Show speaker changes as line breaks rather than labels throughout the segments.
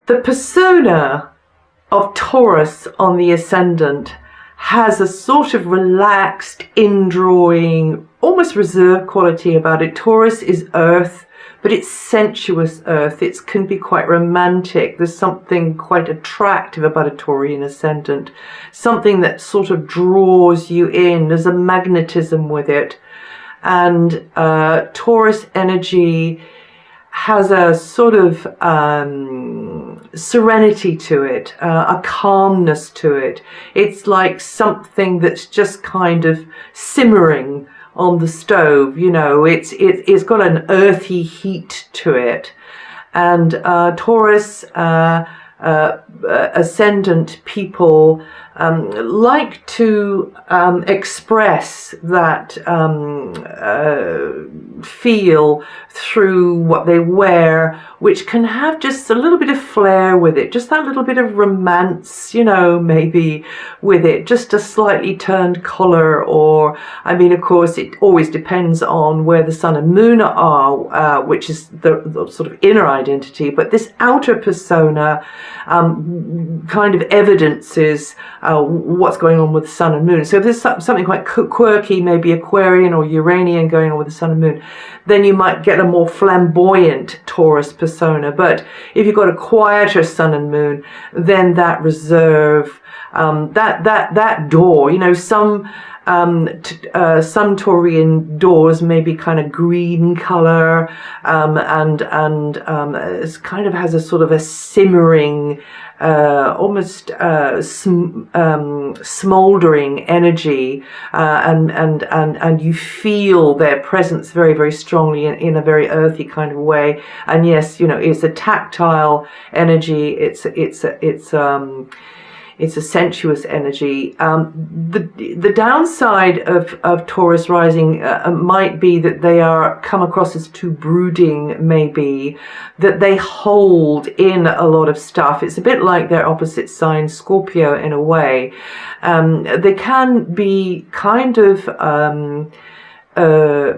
The persona of Taurus on the ascendant has a sort of relaxed, indrawing, almost reserved quality about it. Taurus is earth, but it's sensuous earth. It can be quite romantic. There's something quite attractive about a Taurian ascendant, something that sort of draws you in. There's a magnetism with it. And Taurus energy has a sort of serenity to it, a calmness to it. It's like something that's just kind of simmering on the stove, you know. It's got an earthy heat to it. And Taurus ascendant people like to express that feel through what they wear, which can have just a little bit of flair with it, just that little bit of romance, you know, maybe with it, just a slightly turned collar. Or, I mean, of course, it always depends on where the sun and moon are, which is the sort of inner identity, but this outer persona kind of evidences what's going on with the sun and moon. So if there's something quite quirky, maybe Aquarian or Uranian going on with the sun and moon, then you might get a more flamboyant Taurus persona. But if you've got a quieter sun and moon, then that reserve, that door, you know, some Taurian doors may be kind of green color, and it kind of has a sort of a simmering, almost smoldering energy, and you feel their presence very, very strongly in a very earthy kind of way. And yes, you know, it's a tactile energy. It's a sensuous energy. The downside of Taurus rising might be that they come across as too brooding, maybe, that they hold in a lot of stuff. It's a bit like their opposite sign, Scorpio, in a way. They can be kind of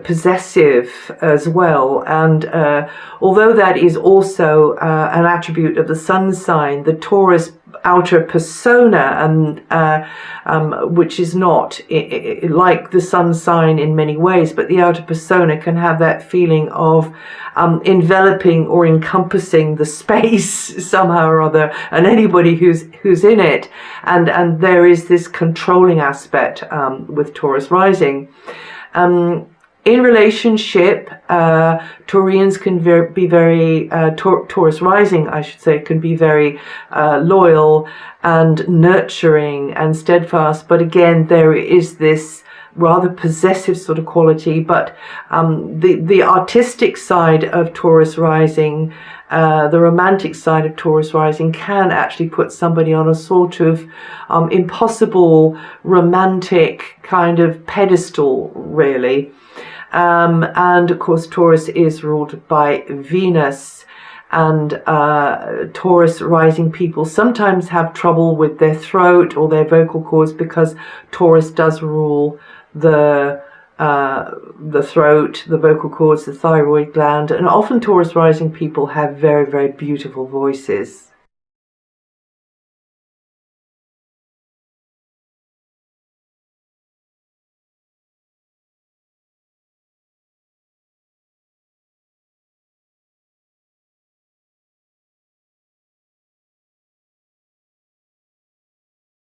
possessive as well, and although that is also an attribute of the sun sign, the Taurus outer persona, which is not like the sun sign in many ways, but the outer persona can have that feeling of enveloping or encompassing the space somehow or other, and anybody who's in it, and there is this controlling aspect with Taurus rising. In relationship, Taurians can be very, Taurus rising, I should say, can be very loyal and nurturing and steadfast. But again, there is this rather possessive sort of quality. But the artistic side of Taurus rising, the romantic side of Taurus rising, can actually put somebody on a sort of impossible romantic kind of pedestal, really. And of course, Taurus is ruled by Venus, and Taurus rising people sometimes have trouble with their throat or their vocal cords, because Taurus does rule the throat, the vocal cords, the thyroid gland, and often Taurus rising people have very, very beautiful voices.